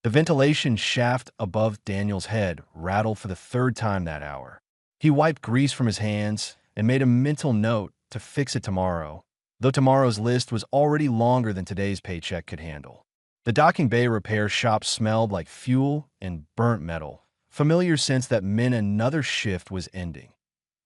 The ventilation shaft above Daniel's head rattled for the third time that hour. He wiped grease from his hands and made a mental note to fix it tomorrow, though tomorrow's list was already longer than today's paycheck could handle. The docking bay repair shop smelled like fuel and burnt metal, familiar sense that meant another shift was ending.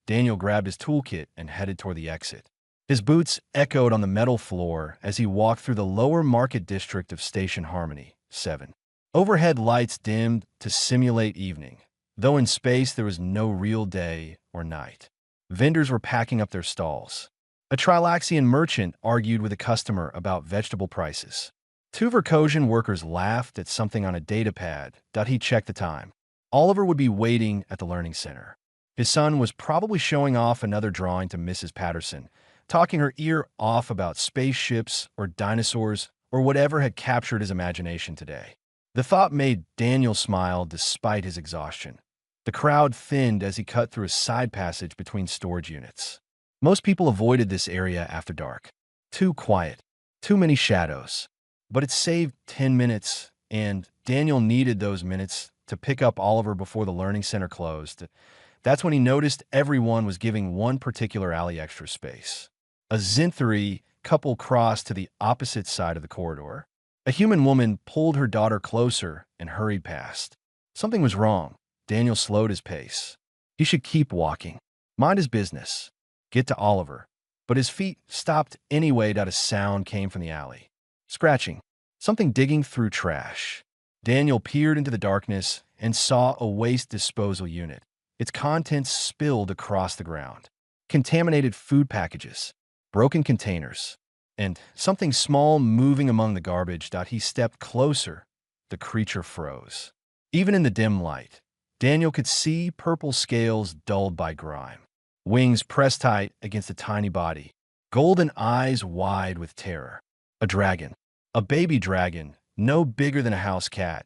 Daniel grabbed his toolkit and headed toward the exit. His boots echoed on the metal floor as he walked through the lower market district of Station Harmony, 7. Overhead lights dimmed to simulate evening, though in space there was no real day or night. Vendors were packing up their stalls. A Trilaxian merchant argued with a customer about vegetable prices. Two Verkosian workers laughed at something on a data pad. He checked the time. Oliver would be waiting at the learning center. His son was probably showing off another drawing to Mrs. Patterson, talking her ear off about spaceships or dinosaurs or whatever had captured his imagination today. The thought made Daniel smile despite his exhaustion. The crowd thinned as he cut through a side passage between storage units. Most people avoided this area after dark. Too quiet, too many shadows. But it saved 10 minutes, and Daniel needed those minutes to pick up Oliver before the learning center closed. That's when he noticed everyone was giving one particular alley extra space. A Zinthri couple crossed to the opposite side of the corridor. A human woman pulled her daughter closer and hurried past. Something was wrong. Daniel slowed his pace. He should keep walking, mind his business, get to Oliver. But his feet stopped anyway. A sound came from the alley. Scratching. Something digging through trash. Daniel peered into the darkness and saw a waste disposal unit. Its contents spilled across the ground. Contaminated food packages, broken containers, and something small moving among the garbage. He stepped closer. The creature froze. Even in the dim light, Daniel could see purple scales dulled by grime. Wings pressed tight against a tiny body. Golden eyes wide with terror. A dragon. A baby dragon, no bigger than a house cat,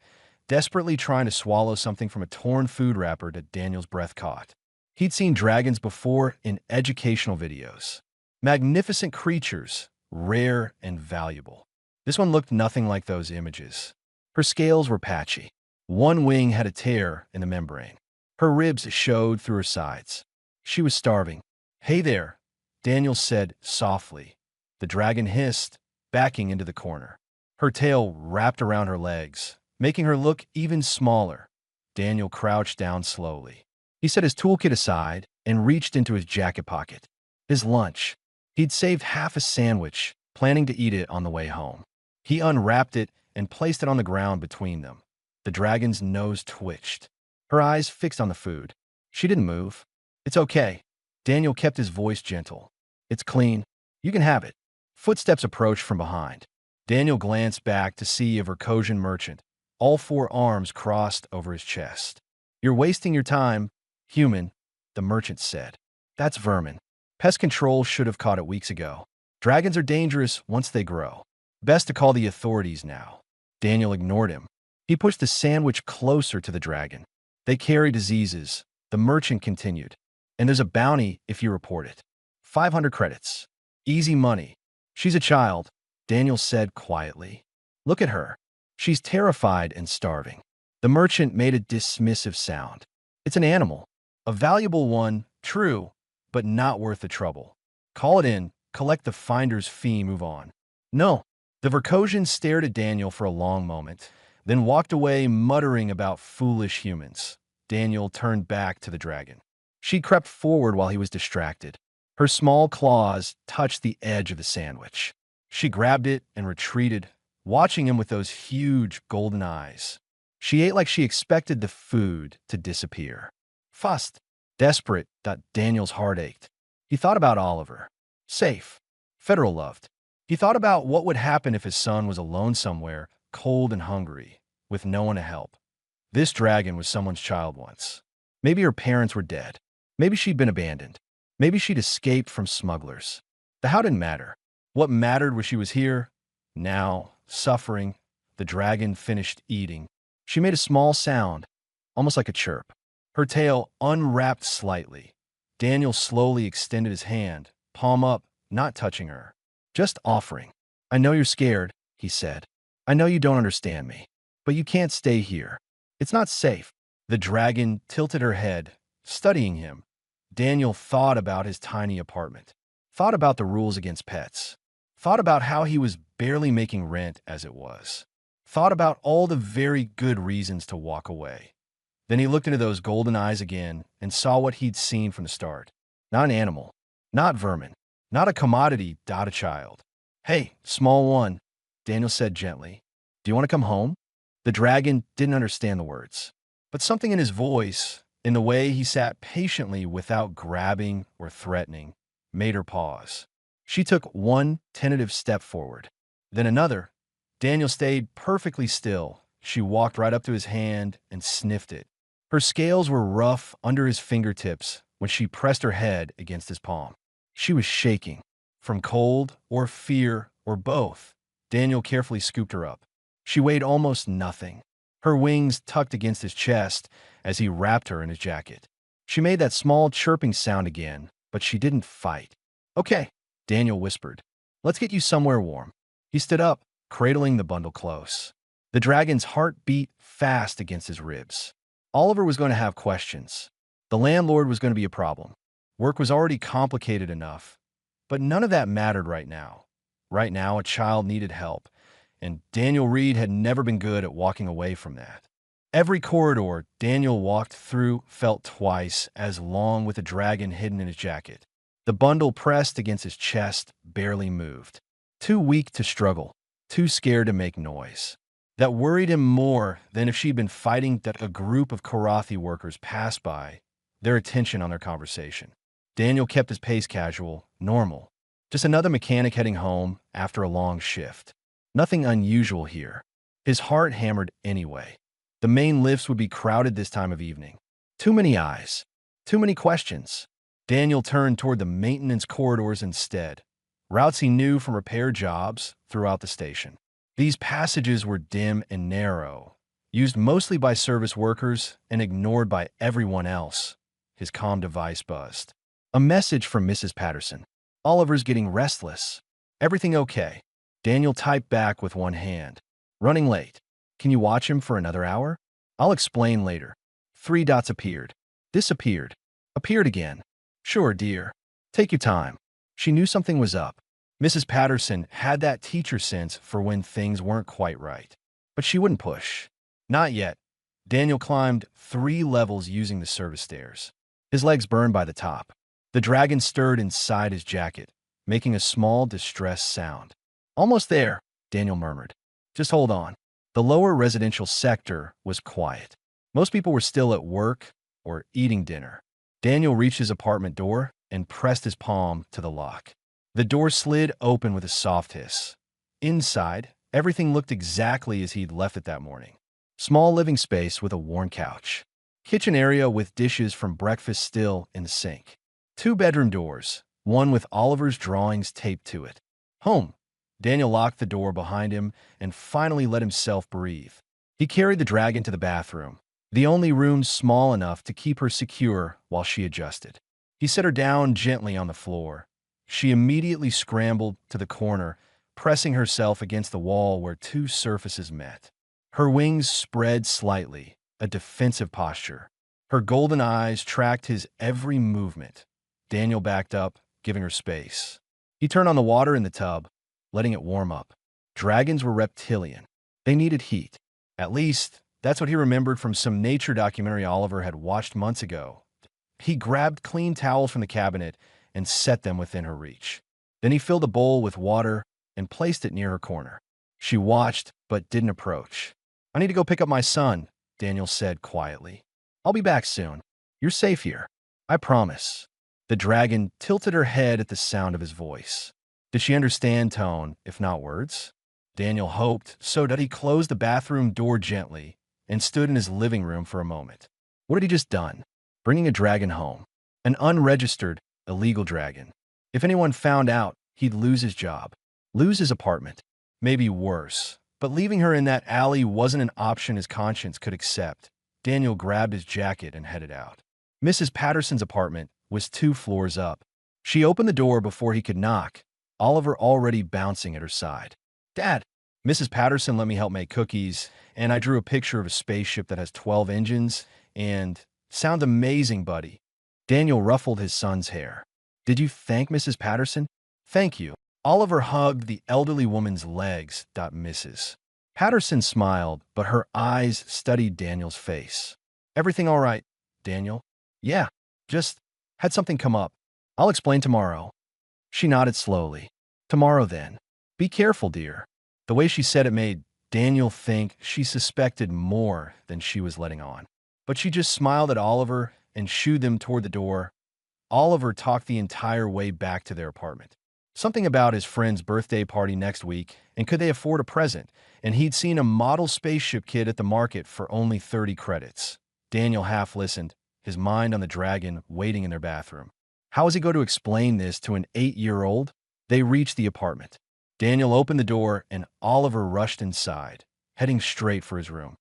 desperately trying to swallow something from a torn food wrapper that Daniel's breath caught. He'd seen dragons before in educational videos. Magnificent creatures, rare and valuable. This one looked nothing like those images. Her scales were patchy. One wing had a tear in the membrane. Her ribs showed through her sides. She was starving. "Hey there," Daniel said softly. The dragon hissed, backing into the corner. Her tail wrapped around her legs, making her look even smaller. Daniel crouched down slowly. He set his toolkit aside and reached into his jacket pocket. His lunch. He'd saved half a sandwich, planning to eat it on the way home. He unwrapped it and placed it on the ground between them. The dragon's nose twitched. Her eyes fixed on the food. She didn't move. "It's okay." Daniel kept his voice gentle. "It's clean. You can have it." Footsteps approached from behind. Daniel glanced back to see a Verkosian merchant, all four arms crossed over his chest. "You're wasting your time, human," the merchant said. "That's vermin. Pest control should have caught it weeks ago. Dragons are dangerous once they grow. Best to call the authorities now." Daniel ignored him. He pushed the sandwich closer to the dragon. "They carry diseases," the merchant continued. "And there's a bounty if you report it. 500 credits. Easy money." "She's a child," Daniel said quietly. "Look at her. She's terrified and starving." The merchant made a dismissive sound. "It's an animal. A valuable one, true, but not worth the trouble. Call it in, collect the finder's fee, move on." "No." The Verkosian stared at Daniel for a long moment, then walked away muttering about foolish humans. Daniel turned back to the dragon. She crept forward while he was distracted. Her small claws touched the edge of the sandwich. She grabbed it and retreated, watching him with those huge golden eyes. She ate like she expected the food to disappear. Fast, desperate, Daniel's heart ached. He thought about Oliver. Safe. Federal loved. He thought about what would happen if his son was alone somewhere, cold and hungry, with no one to help. This dragon was someone's child once. Maybe her parents were dead. Maybe she'd been abandoned. Maybe she'd escaped from smugglers. The how didn't matter. What mattered was she was here, now, suffering. The dragon finished eating. She made a small sound, almost like a chirp. Her tail unwrapped slightly. Daniel slowly extended his hand, palm up, not touching her. Just offering. "I know you're scared," he said. "I know you don't understand me. But you can't stay here. It's not safe. The dragon tilted her head, studying him. Daniel thought about his tiny apartment, thought about the rules against pets, thought about how he was barely making rent as it was, thought about all the very good reasons to walk away. Then he looked into those golden eyes again and saw what he'd seen from the start. Not an animal, not vermin, not a commodity, a child. Hey, small one, Daniel said gently. Do you want to come home? The dragon didn't understand the words, but something in his voice, in the way he sat patiently without grabbing or threatening, made her pause. She took one tentative step forward, then another. Daniel stayed perfectly still. She walked right up to his hand and sniffed it. Her scales were rough under his fingertips when she pressed her head against his palm. She was shaking, from cold or fear or both. Daniel carefully scooped her up. She weighed almost nothing, her wings tucked against his chest as he wrapped her in his jacket. She made that small chirping sound again, but she didn't fight. Okay, Daniel whispered. Let's get you somewhere warm. He stood up, cradling the bundle close. The dragon's heart beat fast against his ribs. Oliver was going to have questions. The landlord was going to be a problem. Work was already complicated enough. But none of that mattered right now. Right now, a child needed help, and Daniel Reed had never been good at walking away from that. Every corridor Daniel walked through felt twice as long with a dragon hidden in his jacket. The bundle pressed against his chest barely moved. Too weak to struggle, too scared to make noise. That worried him more than if she'd been fighting that a group of Karathi workers passed by, their attention on their conversation. Daniel kept his pace casual, normal. Just another mechanic heading home after a long shift. Nothing unusual here. His heart hammered anyway. The main lifts would be crowded this time of evening. Too many eyes. Too many questions. Daniel turned toward the maintenance corridors instead, routes he knew from repair jobs throughout the station. These passages were dim and narrow, used mostly by service workers and ignored by everyone else. His comm device buzzed. A message from Mrs. Patterson. Oliver's getting restless. Everything okay? Daniel typed back with one hand. Running late. Can you watch him for another hour? I'll explain later. 3 dots appeared. Disappeared. Appeared again. Sure, dear. Take your time. She knew something was up. Mrs. Patterson had that teacher sense for when things weren't quite right. But she wouldn't push. Not yet. Daniel climbed 3 levels using the service stairs. His legs burned by the top. The dragon stirred inside his jacket, making a small, distressed sound. Almost there, Daniel murmured. Just hold on. The lower residential sector was quiet. Most people were still at work or eating dinner. Daniel reached his apartment door and pressed his palm to the lock. The door slid open with a soft hiss. Inside, everything looked exactly as he'd left it that morning. Small living space with a worn couch. Kitchen area with dishes from breakfast still in the sink. 2 bedroom doors, one with Oliver's drawings taped to it. Home. Daniel locked the door behind him and finally let himself breathe. He carried the dragon to the bathroom, the only room small enough to keep her secure while she adjusted. He set her down gently on the floor. She immediately scrambled to the corner, pressing herself against the wall where 2 surfaces met. Her wings spread slightly, a defensive posture. Her golden eyes tracked his every movement. Daniel backed up, giving her space. He turned on the water in the tub, letting it warm up. Dragons were reptilian. They needed heat. At least, that's what he remembered from some nature documentary Oliver had watched months ago. He grabbed clean towels from the cabinet and set them within her reach. Then he filled a bowl with water and placed it near her corner. She watched, but didn't approach. I need to go pick up my son, Daniel said quietly. I'll be back soon. You're safe here. I promise. The dragon tilted her head at the sound of his voice. Did she understand tone, if not words? Daniel hoped, so that he closed the bathroom door gently and stood in his living room for a moment. What had he just done? Bringing a dragon home. An unregistered, illegal dragon. If anyone found out, he'd lose his job. Lose his apartment. Maybe worse. But leaving her in that alley wasn't an option his conscience could accept. Daniel grabbed his jacket and headed out. Mrs. Patterson's apartment was 2 floors up. She opened the door before he could knock, Oliver already bouncing at her side. Dad, Mrs. Patterson let me help make cookies, and I drew a picture of a spaceship that has 12 engines, and sound amazing, buddy. Daniel ruffled his son's hair. Did you thank Mrs. Patterson? Thank you. Oliver hugged the elderly woman's legs. Mrs. Patterson smiled, but her eyes studied Daniel's face. Everything all right, Daniel? Yeah, just had something come up. I'll explain tomorrow. She nodded slowly. Tomorrow then. Be careful, dear. The way she said it made Daniel think she suspected more than she was letting on. But she just smiled at Oliver and shooed them toward the door. Oliver talked the entire way back to their apartment. Something about his friend's birthday party next week, and could they afford a present, and he'd seen a model spaceship kit at the market for only 30 credits. Daniel half listened, his mind on the dragon waiting in their bathroom. How was he going to explain this to an 8-year-old? They reached the apartment. Daniel opened the door, and Oliver rushed inside, heading straight for his room.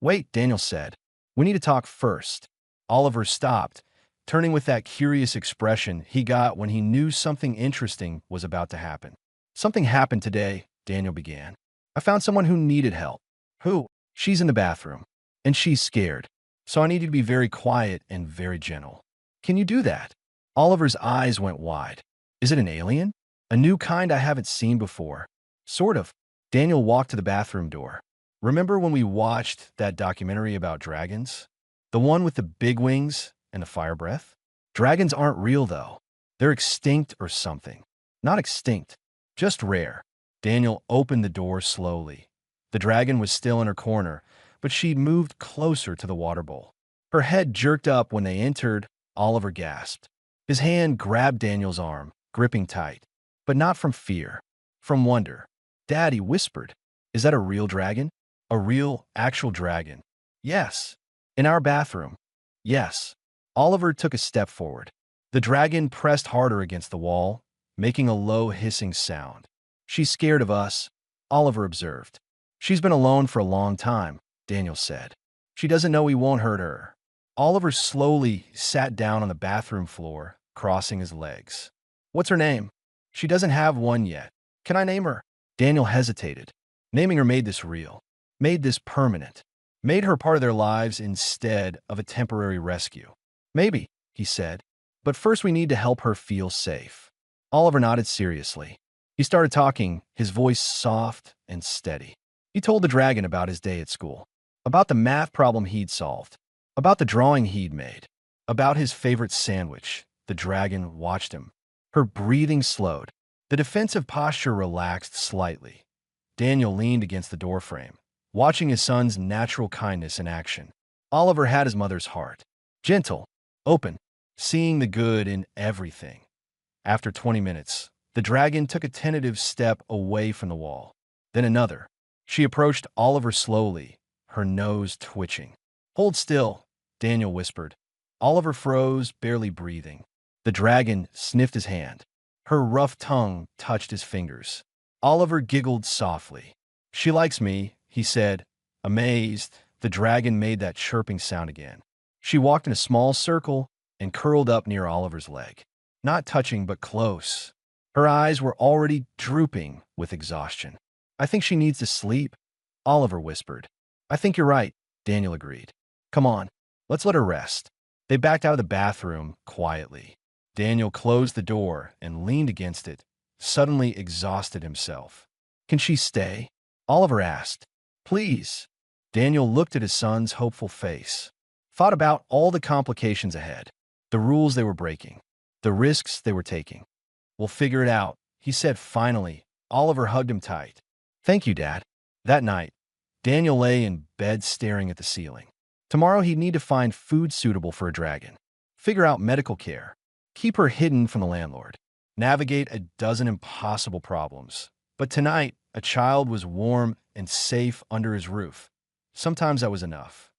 Wait, Daniel said. We need to talk first. Oliver stopped, turning with that curious expression he got when he knew something interesting was about to happen. Something happened today, Daniel began. I found someone who needed help. Who? She's in the bathroom, and she's scared. So I need you to be very quiet and very gentle. Can you do that? Oliver's eyes went wide. Is it an alien? A new kind I haven't seen before. Sort of. Daniel walked to the bathroom door. Remember when we watched that documentary about dragons? The one with the big wings and the fire breath? Dragons aren't real, though. They're extinct or something. Not extinct, just rare. Daniel opened the door slowly. The dragon was still in her corner, but she'd moved closer to the water bowl. Her head jerked up when they entered. Oliver gasped. His hand grabbed Daniel's arm, gripping tight. But not from fear, from wonder. Dad, he whispered. Is that a real dragon? A real, actual dragon? Yes. In our bathroom? Yes. Oliver took a step forward. The dragon pressed harder against the wall, making a low hissing sound. She's scared of us, Oliver observed. She's been alone for a long time, Daniel said. She doesn't know we won't hurt her. Oliver slowly sat down on the bathroom floor, crossing his legs. What's her name? She doesn't have one yet. Can I name her? Daniel hesitated. Naming her made this real, made this permanent, made her part of their lives instead of a temporary rescue. Maybe, he said, but first we need to help her feel safe. Oliver nodded seriously. He started talking, his voice soft and steady. He told the dragon about his day at school, about the math problem he'd solved, about the drawing he'd made, about his favorite sandwich. The dragon watched him. Her breathing slowed. The defensive posture relaxed slightly. Daniel leaned against the doorframe, watching his son's natural kindness in action. Oliver had his mother's heart. Gentle, open, seeing the good in everything. After 20 minutes, the dragon took a tentative step away from the wall. Then another. She approached Oliver slowly, her nose twitching. Hold still, Daniel whispered. Oliver froze, barely breathing. The dragon sniffed his hand. Her rough tongue touched his fingers. Oliver giggled softly. She likes me, he said. Amazed, the dragon made that chirping sound again. She walked in a small circle and curled up near Oliver's leg. Not touching, but close. Her eyes were already drooping with exhaustion. I think she needs to sleep, Oliver whispered. I think you're right, Daniel agreed. Come on, let's let her rest. They backed out of the bathroom quietly. Daniel closed the door and leaned against it, suddenly exhausted himself. Can she stay? Oliver asked. Please. Daniel looked at his son's hopeful face, thought about all the complications ahead, the rules they were breaking, the risks they were taking. We'll figure it out, he said finally. Oliver hugged him tight. Thank you, Dad. That night, Daniel lay in bed staring at the ceiling. Tomorrow he'd need to find food suitable for a dragon, figure out medical care, keep her hidden from the landlord, navigate a dozen impossible problems. But tonight, a child was warm and safe under his roof. Sometimes that was enough.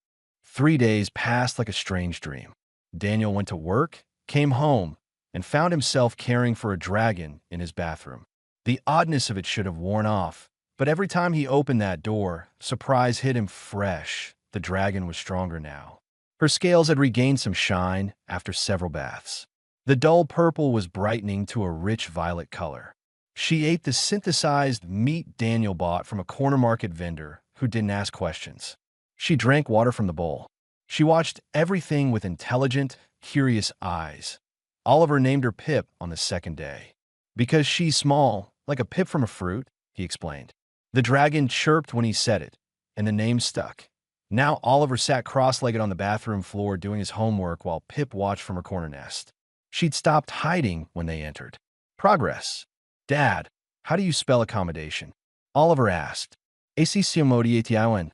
3 days passed like a strange dream. Daniel went to work, came home, and found himself caring for a dragon in his bathroom. The oddness of it should have worn off, but every time he opened that door, surprise hit him fresh. The dragon was stronger now. Her scales had regained some shine after several baths. The dull purple was brightening to a rich violet color. She ate the synthesized meat Daniel bought from a corner market vendor who didn't ask questions. She drank water from the bowl. She watched everything with intelligent, curious eyes. Oliver named her Pip on the second day. Because she's small, like a pip from a fruit, he explained. The dragon chirped when he said it, and the name stuck. Now Oliver sat cross-legged on the bathroom floor doing his homework while Pip watched from her corner nest. She'd stopped hiding when they entered. Progress. Dad, how do you spell accommodation? Oliver asked. ACCMODATION.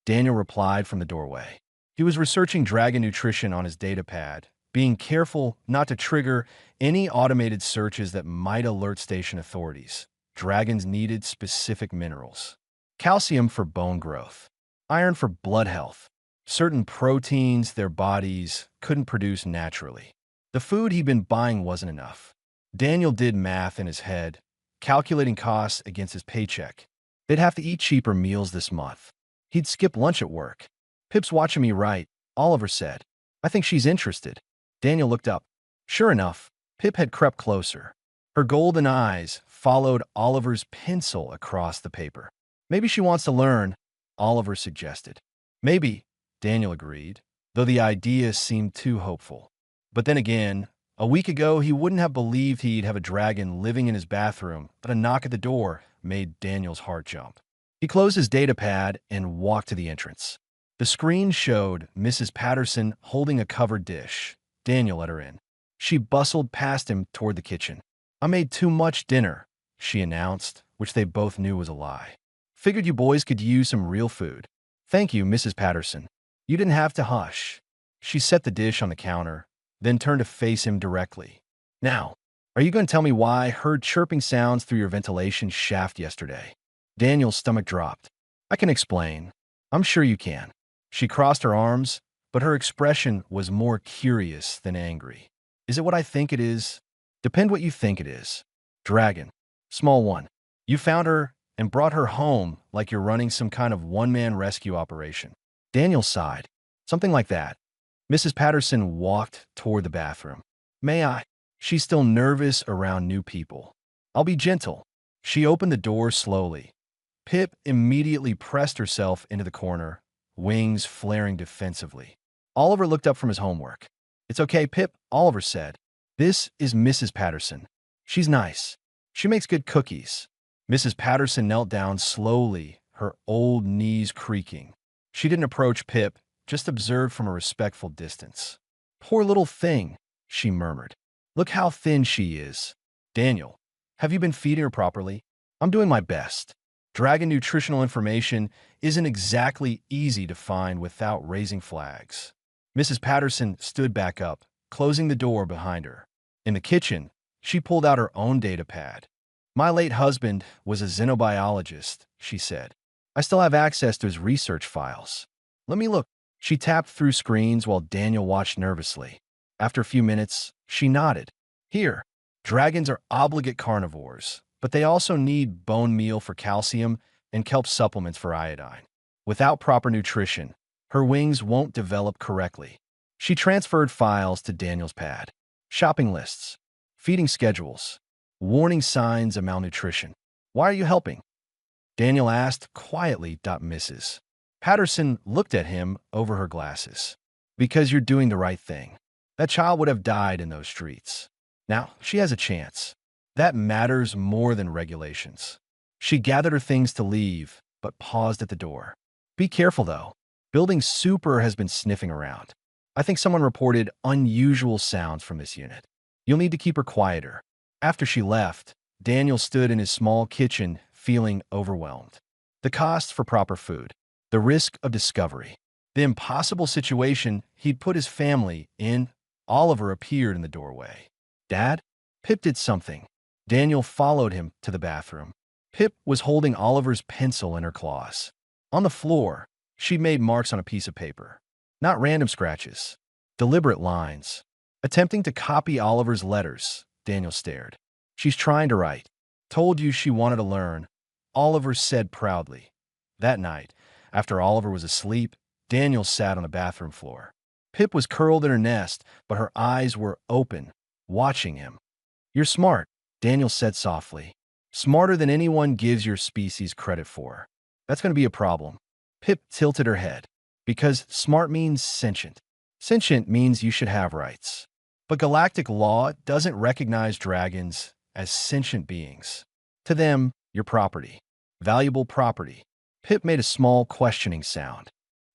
Daniel replied from the doorway. He was researching dragon nutrition on his data pad, being careful not to trigger any automated searches that might alert station authorities. Dragons needed specific minerals. Calcium for bone growth. Iron for blood health. Certain proteins their bodies couldn't produce naturally. The food he'd been buying wasn't enough. Daniel did math in his head, calculating costs against his paycheck. They'd have to eat cheaper meals this month. He'd skip lunch at work. Pip's watching me write, Oliver said. I think she's interested. Daniel looked up. Sure enough, Pip had crept closer. Her golden eyes followed Oliver's pencil across the paper. Maybe she wants to learn, Oliver suggested. Maybe, Daniel agreed, though the idea seemed too hopeful. But then again, a week ago he wouldn't have believed he'd have a dragon living in his bathroom, but a knock at the door made Daniel's heart jump. He closed his data pad and walked to the entrance. The screen showed Mrs. Patterson holding a covered dish. Daniel let her in. She bustled past him toward the kitchen. I made too much dinner, she announced, which they both knew was a lie. Figured you boys could use some real food. Thank you, Mrs. Patterson. You didn't have to hush. She set the dish on the counter, then turned to face him directly. Now, are you going to tell me why I heard chirping sounds through your ventilation shaft yesterday? Daniel's stomach dropped. I can explain. I'm sure you can. She crossed her arms, but her expression was more curious than angry. Is it what I think it is? Depend what you think it is. Dragon. Small one. You found her and brought her home like you're running some kind of one-man rescue operation. Daniel sighed. Something like that. Mrs. Patterson walked toward the bathroom. May I? She's still nervous around new people. I'll be gentle. She opened the door slowly. Pip immediately pressed herself into the corner, wings flaring defensively. Oliver looked up from his homework. It's okay, Pip, Oliver said. This is Mrs. Patterson. She's nice. She makes good cookies. Mrs. Patterson knelt down slowly, her old knees creaking. She didn't approach Pip, just observed from a respectful distance. Poor little thing, she murmured. Look how thin she is. Daniel, have you been feeding her properly? I'm doing my best. Dragon nutritional information isn't exactly easy to find without raising flags. Mrs. Patterson stood back up, closing the door behind her. In the kitchen, she pulled out her own data pad. My late husband was a xenobiologist, she said. I still have access to his research files. Let me look. She tapped through screens while Daniel watched nervously. After a few minutes, she nodded. Here, dragons are obligate carnivores, but they also need bone meal for calcium and kelp supplements for iodine. Without proper nutrition, her wings won't develop correctly. She transferred files to Daniel's pad. Shopping lists, feeding schedules, warning signs of malnutrition. Why are you helping? Daniel asked quietly. Mrs. Patterson looked at him over her glasses. Because you're doing the right thing. That child would have died in those streets. Now, she has a chance. That matters more than regulations. She gathered her things to leave, but paused at the door. Be careful, though. Building Super has been sniffing around. I think someone reported unusual sounds from this unit. You'll need to keep her quieter. After she left, Daniel stood in his small kitchen, feeling overwhelmed. The cost for proper food, the risk of discovery, the impossible situation he'd put his family in. Oliver appeared in the doorway. Dad? Pip did something. Daniel followed him to the bathroom. Pip was holding Oliver's pencil in her claws. On the floor, she'd made marks on a piece of paper. Not random scratches. Deliberate lines. Attempting to copy Oliver's letters, Daniel stared. She's trying to write. Told you she wanted to learn, Oliver said proudly. That night, after Oliver was asleep, Daniel sat on the bathroom floor. Pip was curled in her nest, but her eyes were open, watching him. You're smart, Daniel said softly. Smarter than anyone gives your species credit for. That's going to be a problem. Pip tilted her head. Because smart means sentient. Sentient means you should have rights. But galactic law doesn't recognize dragons as sentient beings. To them, you're property. Valuable property. Pip made a small questioning sound.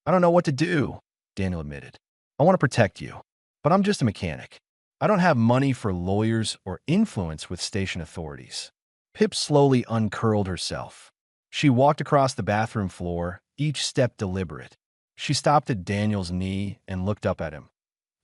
I don't know what to do, Daniel admitted. I want to protect you, but I'm just a mechanic. I don't have money for lawyers or influence with station authorities. Pip slowly uncurled herself. She walked across the bathroom floor, each step deliberate. She stopped at Daniel's knee and looked up at him.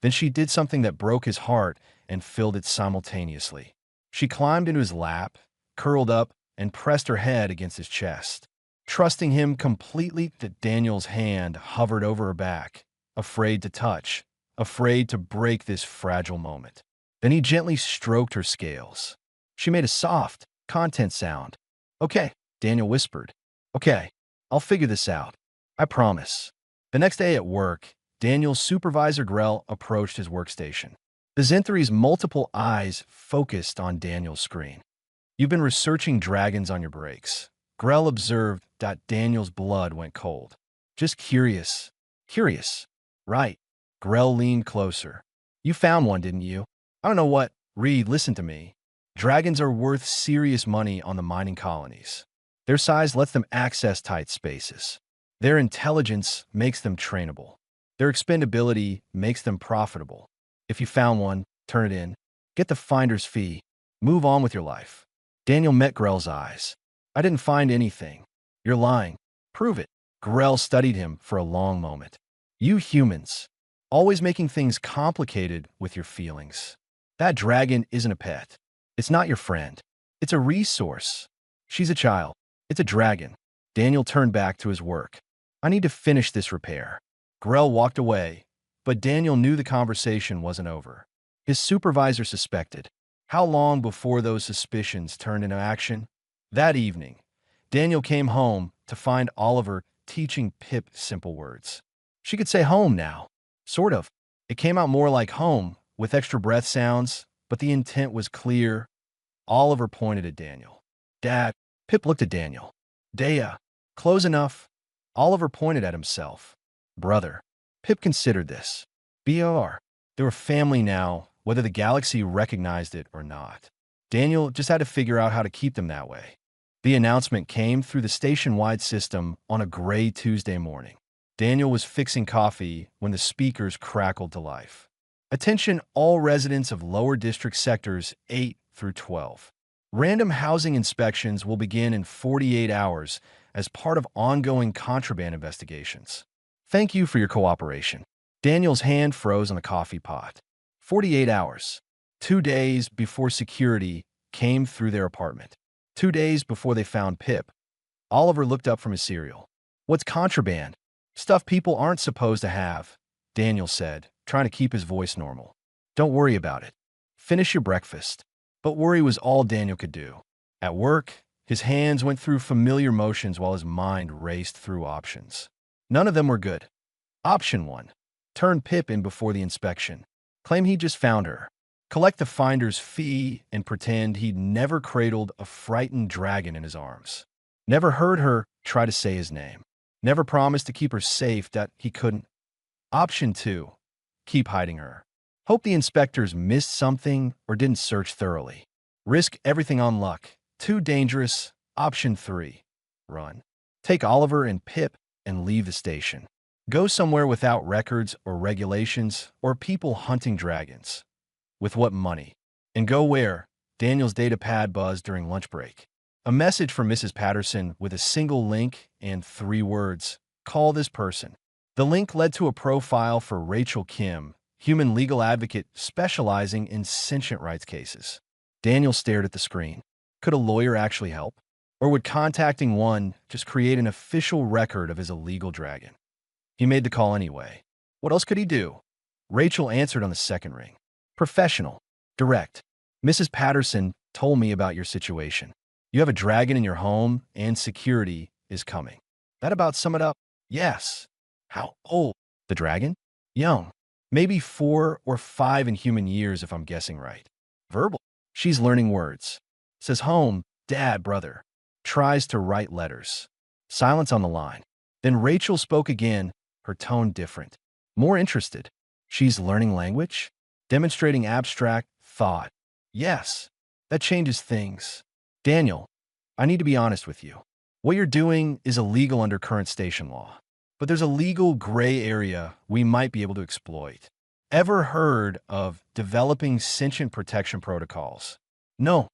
Then she did something that broke his heart and filled it simultaneously. She climbed into his lap, curled up, and pressed her head against his chest, trusting him completely that Daniel's hand hovered over her back, afraid to touch, afraid to break this fragile moment. Then he gently stroked her scales. She made a soft, content sound. Okay, Daniel whispered. Okay, I'll figure this out. I promise. The next day at work, Daniel's supervisor Grell approached his workstation. The Zenthree's multiple eyes focused on Daniel's screen. You've been researching dragons on your breaks. Grell observed that Daniel's blood went cold. Just curious. Curious. Right. Grell leaned closer. You found one, didn't you? I don't know what. Reed, listen to me. Dragons are worth serious money on the mining colonies. Their size lets them access tight spaces. Their intelligence makes them trainable. Their expendability makes them profitable. If you found one, turn it in. Get the finder's fee. Move on with your life. Daniel met Grell's eyes. I didn't find anything. You're lying. Prove it. Grell studied him for a long moment. You humans, always making things complicated with your feelings. That dragon isn't a pet. It's not your friend. It's a resource. She's a child. It's a dragon. Daniel turned back to his work. I need to finish this repair. Grell walked away, but Daniel knew the conversation wasn't over. His supervisor suspected. How long before those suspicions turned into action? That evening, Daniel came home to find Oliver teaching Pip simple words. She could say home now. Sort of. It came out more like home, with extra breath sounds, but the intent was clear. Oliver pointed at Daniel. Dad. Pip looked at Daniel. Dea. Close enough. Oliver pointed at himself. Brother. Pip considered this. BR. They were family now, whether the galaxy recognized it or not. Daniel just had to figure out how to keep them that way. The announcement came through the station-wide system on a gray Tuesday morning. Daniel was fixing coffee when the speakers crackled to life. Attention all residents of lower district sectors 8 through 12. Random housing inspections will begin in 48 hours as part of ongoing contraband investigations. Thank you for your cooperation. Daniel's hand froze on the coffee pot. 48 hours. 2 days before security came through their apartment. 2 days before they found Pip. Oliver looked up from his cereal. What's contraband? Stuff people aren't supposed to have, Daniel said, trying to keep his voice normal. Don't worry about it. Finish your breakfast. But worry was all Daniel could do. At work, his hands went through familiar motions while his mind raced through options. None of them were good. Option 1. Turn Pip in before the inspection. Claim he just found her. Collect the finder's fee and pretend he'd never cradled a frightened dragon in his arms. Never heard her try to say his name. Never promised to keep her safe that he couldn't. Option 2. Keep hiding her. Hope the inspectors missed something or didn't search thoroughly. Risk everything on luck. Too dangerous. Option 3. Run. Take Oliver and Pip and leave the station. Go somewhere without records or regulations or people hunting dragons. With what money? And go where? Daniel's data pad buzzed during lunch break. A message from Mrs. Patterson with a single link and 3 words. Call this person. The link led to a profile for Rachel Kim, human legal advocate specializing in sentient rights cases. Daniel stared at the screen. Could a lawyer actually help? Or would contacting one just create an official record of his illegal dragon? He made the call anyway. What else could he do? Rachel answered on the second ring. Professional. Direct. Mrs. Patterson told me about your situation. You have a dragon in your home and security is coming. That about sum it up? Yes. How old? The dragon? Young. Maybe 4 or 5 in human years if I'm guessing right. Verbal. She's learning words. Says home, Dad, brother. Tries to write letters. Silence on the line. Then Rachel spoke again, her tone different. More interested. She's learning language? Demonstrating abstract thought. Yes. That changes things. Daniel, I need to be honest with you. What you're doing is illegal under current station law. But there's a legal gray area we might be able to exploit. Ever heard of developing sentient protection protocols? No,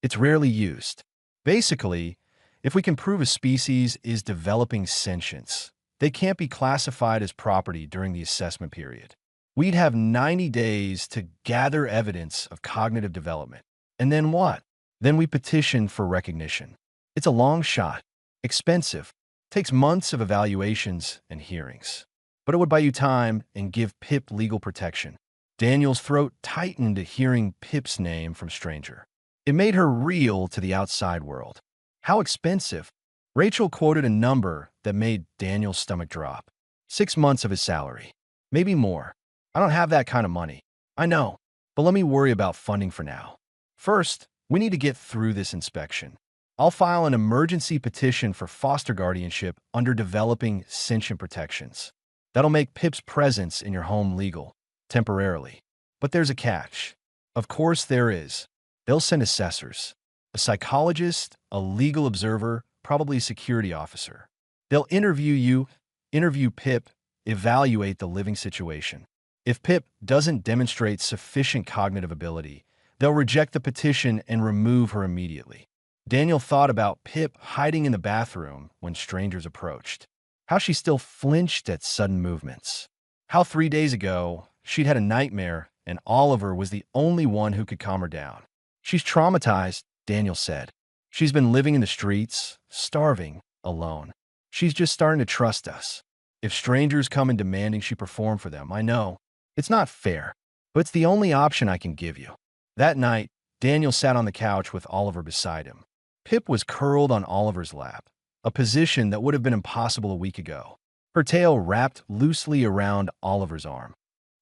it's rarely used. Basically, if we can prove a species is developing sentience, they can't be classified as property during the assessment period. We'd have 90 days to gather evidence of cognitive development. And then what? Then we petition for recognition. It's a long shot, expensive, takes months of evaluations and hearings. But it would buy you time and give Pip legal protection. Daniel's throat tightened at hearing Pip's name from stranger. It made her reel to the outside world. How expensive? Rachel quoted a number that made Daniel's stomach drop. 6 months of his salary. Maybe more. I don't have that kind of money. I know, but let me worry about funding for now. First, we need to get through this inspection. I'll file an emergency petition for foster guardianship under developing sentient protections. That'll make Pip's presence in your home legal, temporarily. But there's a catch. Of course there is. They'll send assessors, a psychologist, a legal observer, probably a security officer. They'll interview you, interview Pip, evaluate the living situation. If Pip doesn't demonstrate sufficient cognitive ability, they'll reject the petition and remove her immediately. Daniel thought about Pip hiding in the bathroom when strangers approached. How she still flinched at sudden movements. How 3 days ago, she'd had a nightmare and Oliver was the only one who could calm her down. She's traumatized, Daniel said. She's been living in the streets, starving, alone. She's just starting to trust us. If strangers come in demanding she perform for them, I know. It's not fair, but it's the only option I can give you. That night, Daniel sat on the couch with Oliver beside him. Pip was curled on Oliver's lap, a position that would have been impossible a week ago. Her tail wrapped loosely around Oliver's arm.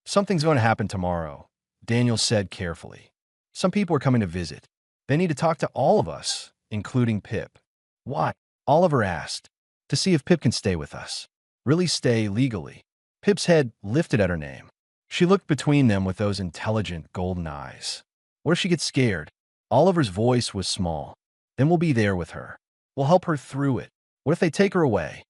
Something's going to happen tomorrow, Daniel said carefully. Some people are coming to visit. They need to talk to all of us, including Pip. Why? Oliver asked. To see if Pip can stay with us. Really stay legally. Pip's head lifted at her name. She looked between them with those intelligent golden eyes. What if she gets scared? Oliver's voice was small. Then we'll be there with her. We'll help her through it. What if they take her away?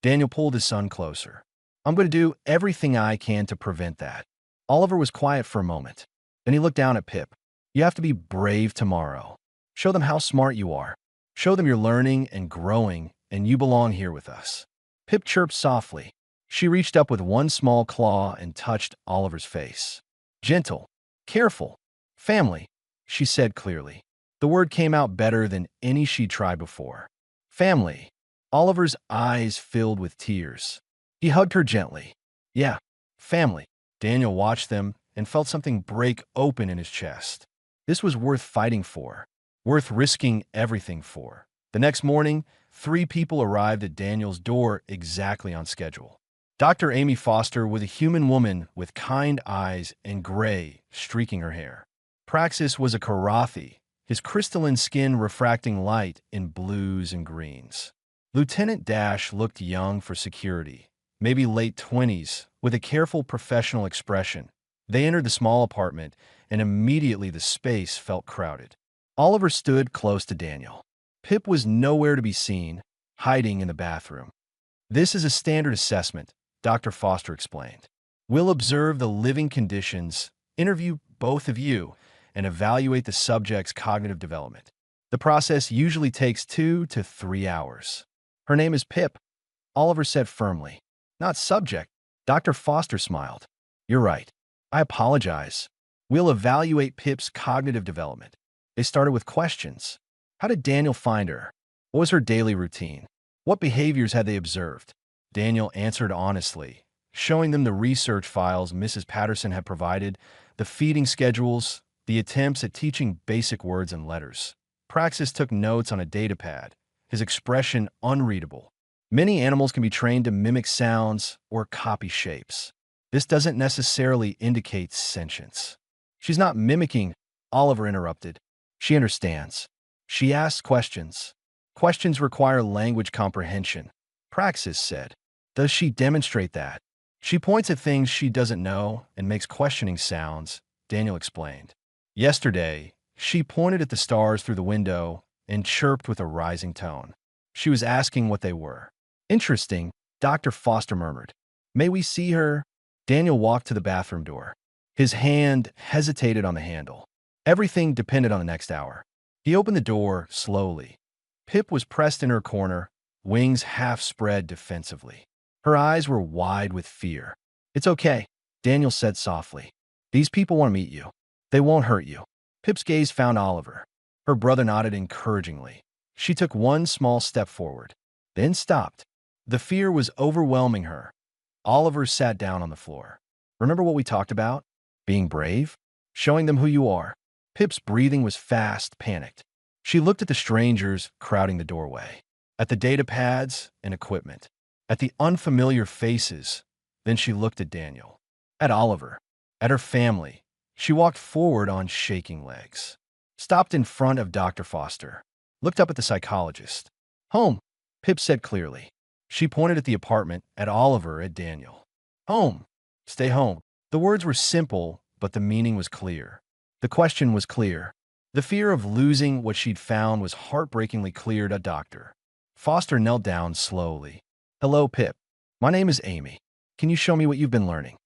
Daniel pulled his son closer. I'm going to do everything I can to prevent that. Oliver was quiet for a moment. Then he looked down at Pip. You have to be brave tomorrow. Show them how smart you are. Show them you're learning and growing and you belong here with us. Pip chirped softly. She reached up with one small claw and touched Oliver's face. Gentle, careful, family, she said clearly. The word came out better than any she'd tried before. Family. Oliver's eyes filled with tears. He hugged her gently. Yeah, family. Daniel watched them and felt something break open in his chest. This was worth fighting for, worth risking everything for. The next morning, 3 people arrived at Daniel's door exactly on schedule. Dr. Amy Foster was a human woman with kind eyes and gray, streaking her hair. Praxis was a Karathi, his crystalline skin refracting light in blues and greens. Lieutenant Dash looked young for security, maybe late 20s, with a careful professional expression. They entered the small apartment, and immediately the space felt crowded. Oliver stood close to Daniel. Pip was nowhere to be seen, hiding in the bathroom. This is a standard assessment, Dr. Foster explained. We'll observe the living conditions, interview both of you, and evaluate the subject's cognitive development. The process usually takes 2 to 3 hours. Her name is Pip, Oliver said firmly. Not subject. Dr. Foster smiled. You're right. I apologize. We'll evaluate Pip's cognitive development. They started with questions. How did Daniel find her? What was her daily routine? What behaviors had they observed? Daniel answered honestly, showing them the research files Mrs. Patterson had provided, the feeding schedules, the attempts at teaching basic words and letters. Praxis took notes on a datapad, his expression unreadable. Many animals can be trained to mimic sounds or copy shapes. This doesn't necessarily indicate sentience. She's not mimicking, Oliver interrupted. She understands. She asks questions. Questions require language comprehension. Praxis said. Does she demonstrate that? She points at things she doesn't know and makes questioning sounds, Daniel explained. Yesterday, she pointed at the stars through the window and chirped with a rising tone. She was asking what they were. Interesting, Dr. Foster murmured. May we see her? Daniel walked to the bathroom door. His hand hesitated on the handle. Everything depended on the next hour. He opened the door slowly. Pip was pressed in her corner, wings half spread defensively. Her eyes were wide with fear. It's okay, Daniel said softly. These people want to meet you. They won't hurt you. Pip's gaze found Oliver. Her brother nodded encouragingly. She took one small step forward, then stopped. The fear was overwhelming her. Oliver sat down on the floor. Remember what we talked about? Being brave? Showing them who you are. Pip's breathing was fast, panicked. She looked at the strangers crowding the doorway, at the data pads and equipment, at the unfamiliar faces. Then she looked at Daniel, at Oliver, at her family. She walked forward on shaking legs, stopped in front of Dr. Foster, looked up at the psychologist. Home, Pip said clearly. She pointed at the apartment, at Oliver, at Daniel. Home. Stay home. The words were simple, but the meaning was clear. The question was clear. The fear of losing what she'd found was heartbreakingly clear to Dr. Foster knelt down slowly. Hello, Pip. My name is Amy. Can you show me what you've been learning?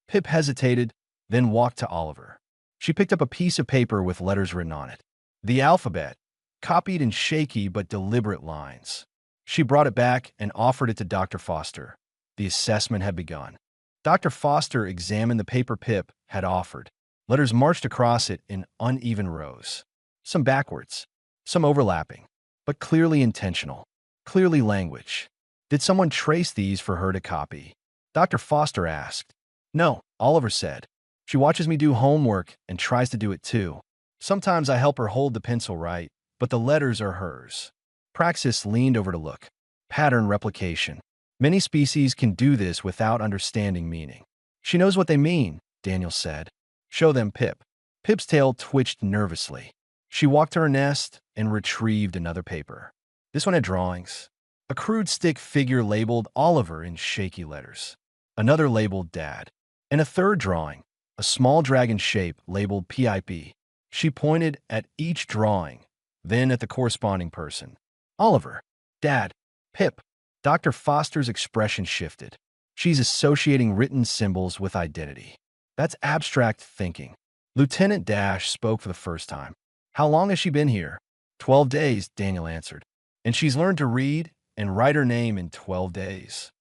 Pip hesitated, then walked to Oliver. She picked up a piece of paper with letters written on it. The alphabet, copied in shaky but deliberate lines. She brought it back and offered it to Dr. Foster. The assessment had begun. Dr. Foster examined the paper Pip had offered. Letters marched across it in uneven rows. Some backwards, some overlapping, but clearly intentional, clearly language. Did someone trace these for her to copy? Dr. Foster asked. No, Oliver said. She watches me do homework and tries to do it too. Sometimes I help her hold the pencil right, but the letters are hers. Praxis leaned over to look. Pattern replication. Many species can do this without understanding meaning. She knows what they mean, Daniel said. Show them, Pip. Pip's tail twitched nervously. She walked to her nest and retrieved another paper. This one had drawings. A crude stick figure labeled Oliver in shaky letters. Another labeled Dad. And a third drawing, a small dragon shape labeled PIP. She pointed at each drawing, then at the corresponding person. Oliver, Dad, Pip. Dr. Foster's expression shifted. She's associating written symbols with identity. That's abstract thinking. Lieutenant Dash spoke for the first time. How long has she been here? 12 days, Daniel answered. And she's learned to read and write her name in 12 days.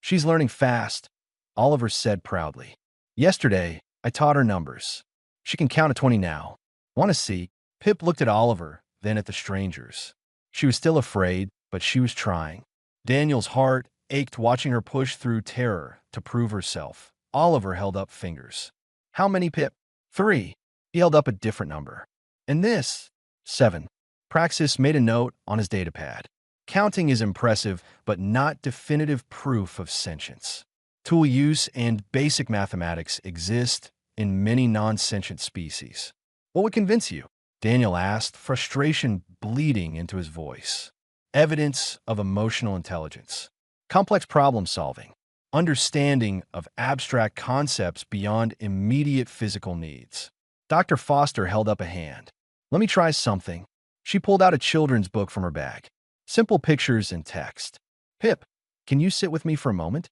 She's learning fast, Oliver said proudly. Yesterday, I taught her numbers. She can count to 20 now. Want to see? Pip looked at Oliver, then at the strangers. She was still afraid, but she was trying. Daniel's heart ached watching her push through terror to prove herself. Oliver held up fingers. How many, Pip? 3. He held up a different number. And this? 7. Praxis made a note on his datapad. Counting is impressive, but not definitive proof of sentience. Tool use and basic mathematics exist in many non-sentient species. What would convince you? Daniel asked, frustration bleeding into his voice. Evidence of emotional intelligence. Complex problem solving. Understanding of abstract concepts beyond immediate physical needs. Dr. Foster held up a hand. Let me try something. She pulled out a children's book from her bag. Simple pictures and text. Pip, can you sit with me for a moment?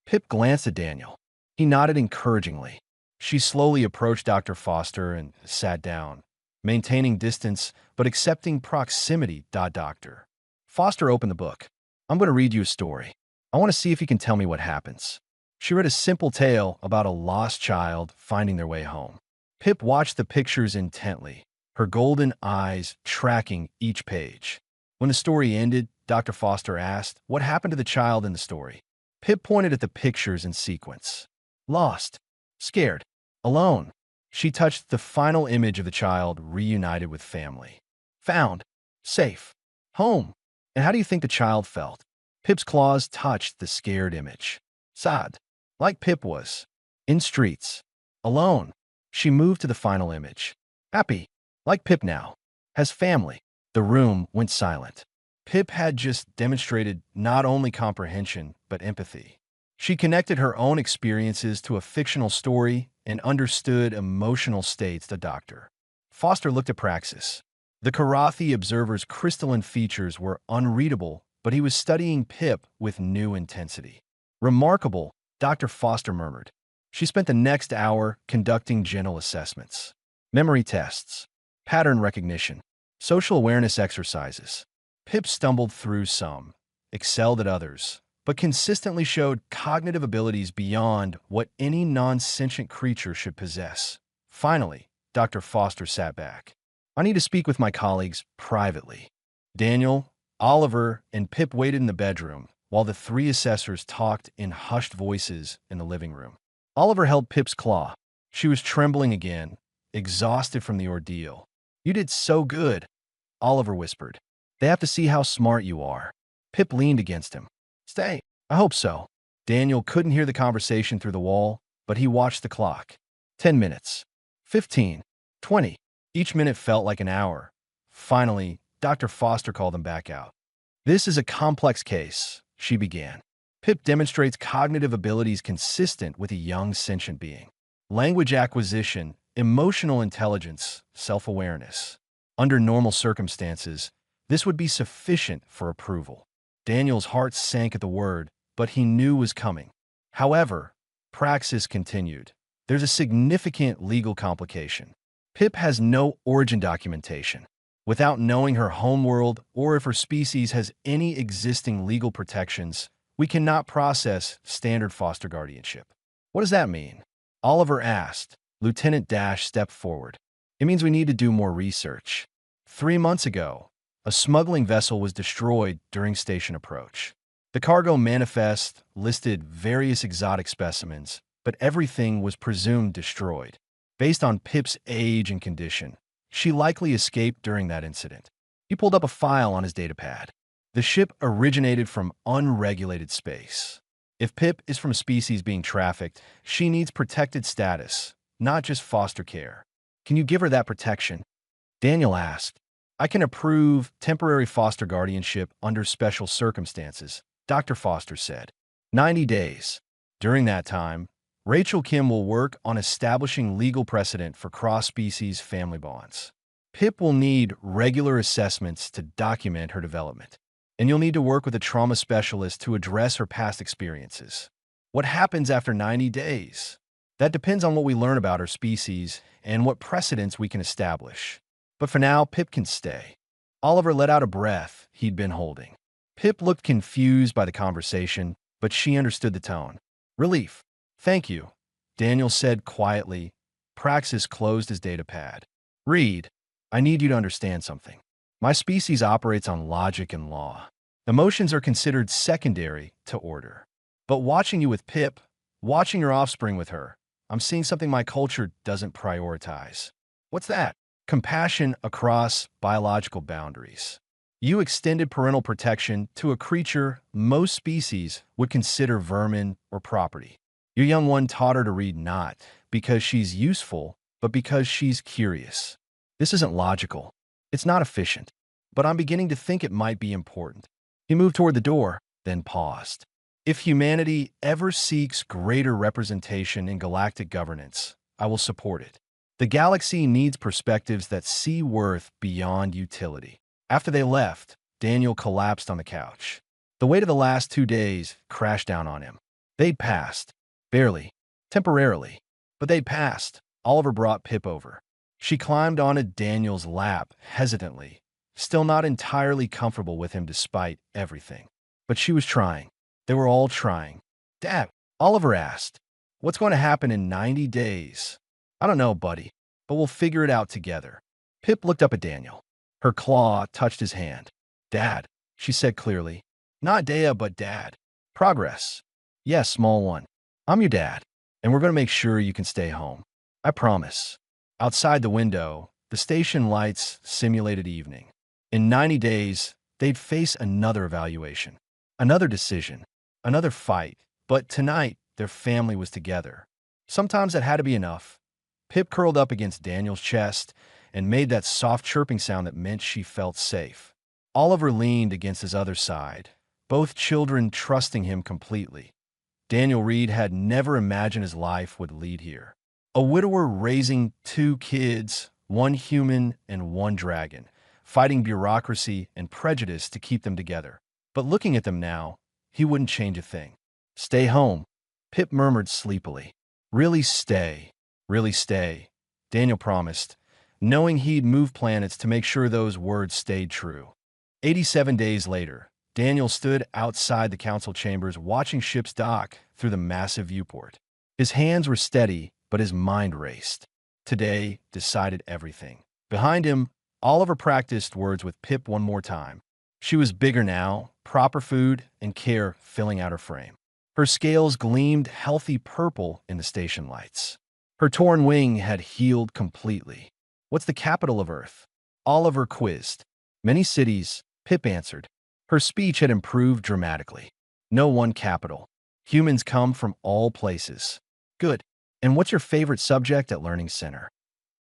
Pip glanced at Daniel. He nodded encouragingly. She slowly approached Dr. Foster and sat down, maintaining distance but accepting proximity. Doctor Foster opened the book. I'm going to read you a story. I want to see if you can tell me what happens. She read a simple tale about a lost child finding their way home. Pip watched the pictures intently, her golden eyes tracking each page. When the story ended, Dr. Foster asked, what happened to the child in the story? Pip pointed at the pictures in sequence. Lost. Scared. Alone. She touched the final image of the child reunited with family. Found. Safe. Home. And how do you think the child felt? Pip's claws touched the scared image. Sad. Like Pip was. In streets. Alone. She moved to the final image. Happy. Like Pip now. Has family. The room went silent. Pip had just demonstrated not only comprehension, but empathy. She connected her own experiences to a fictional story and understood emotional states the doctor. Foster looked at Praxis. The Karathi observer's crystalline features were unreadable, but he was studying Pip with new intensity. Remarkable, Dr. Foster murmured. She spent the next hour conducting gentle assessments, memory tests, pattern recognition, social awareness exercises. Pip stumbled through some, excelled at others, but consistently showed cognitive abilities beyond what any non-sentient creature should possess. Finally, Dr. Foster sat back. I need to speak with my colleagues privately. Daniel, Oliver, and Pip waited in the bedroom, while the three assessors talked in hushed voices in the living room. Oliver held Pip's claw. She was trembling again, exhausted from the ordeal. You did so good, Oliver whispered. They have to see how smart you are. Pip leaned against him. Stay. I hope so. Daniel couldn't hear the conversation through the wall, but he watched the clock. 10 minutes. 15. 20. Each minute felt like an hour. Finally, Dr. Foster called them back out. This is a complex case, she began. Pip demonstrates cognitive abilities consistent with a young sentient being. Language acquisition, emotional intelligence, self-awareness. Under normal circumstances, this would be sufficient for approval. Daniel's heart sank at the word, but he knew was coming. However, Praxis continued. There's a significant legal complication. Pip has no origin documentation. Without knowing her homeworld or if her species has any existing legal protections, we cannot process standard foster guardianship. What does that mean? Oliver asked. Lieutenant Dash stepped forward. It means we need to do more research. 3 months ago, a smuggling vessel was destroyed during station approach. The cargo manifest listed various exotic specimens, but everything was presumed destroyed. Based on Pip's age and condition, she likely escaped during that incident. He pulled up a file on his datapad. The ship originated from unregulated space. If Pip is from a species being trafficked, she needs protected status, not just foster care. Can you give her that protection? Daniel asked. I can approve temporary foster guardianship under special circumstances, Dr. Foster said. 90 days. During that time, Rachel Kim will work on establishing legal precedent for cross-species family bonds. Pip will need regular assessments to document her development, and you'll need to work with a trauma specialist to address her past experiences. What happens after 90 days? That depends on what we learn about her species and what precedents we can establish. But for now, Pip can stay. Oliver let out a breath he'd been holding. Pip looked confused by the conversation, but she understood the tone. Relief. Thank you, Daniel said quietly. Praxis closed his datapad. Reed, I need you to understand something. My species operates on logic and law. Emotions are considered secondary to order. But watching you with Pip, watching your offspring with her, I'm seeing something my culture doesn't prioritize. What's that? Compassion across biological boundaries. You extended parental protection to a creature most species would consider vermin or property. Your young one taught her to read not because she's useful, but because she's curious. This isn't logical. It's not efficient. But I'm beginning to think it might be important. He moved toward the door, then paused. If humanity ever seeks greater representation in galactic governance, I will support it. The galaxy needs perspectives that see worth beyond utility. After they left, Daniel collapsed on the couch. The weight of the last 2 days crashed down on him. They'd passed. Barely. Temporarily. But they'd passed. Oliver brought Pip over. She climbed onto Daniel's lap hesitantly, still not entirely comfortable with him despite everything. But she was trying. They were all trying. Dad, Oliver asked, what's going to happen in 90 days? I don't know, buddy, but we'll figure it out together. Pip looked up at Daniel. Her claw touched his hand. Dad, she said clearly. Not Dea, but Dad. Progress. Yes, small one. I'm your dad, and we're going to make sure you can stay home. I promise. Outside the window, the station lights simulated evening. In 90 days, they'd face another evaluation, another decision, another fight. But tonight, their family was together. Sometimes that had to be enough. Pip curled up against Daniel's chest, and made that soft chirping sound that meant she felt safe. Oliver leaned against his other side, both children trusting him completely. Daniel Reed had never imagined his life would lead here. A widower raising two kids, one human and one dragon, fighting bureaucracy and prejudice to keep them together. But looking at them now, he wouldn't change a thing. "Stay home," Pip murmured sleepily. "Really stay, really stay," Daniel promised, knowing he'd moved planets to make sure those words stayed true. 87 days later, Daniel stood outside the council chambers watching ships dock through the massive viewport. His hands were steady, but his mind raced. Today decided everything. Behind him, Oliver practiced words with Pip one more time. She was bigger now, proper food and care filling out her frame. Her scales gleamed healthy purple in the station lights. Her torn wing had healed completely. "What's the capital of Earth?" Oliver quizzed. "Many cities," Pip answered. Her speech had improved dramatically. "No one capital. Humans come from all places." "Good. And what's your favorite subject at Learning Center?"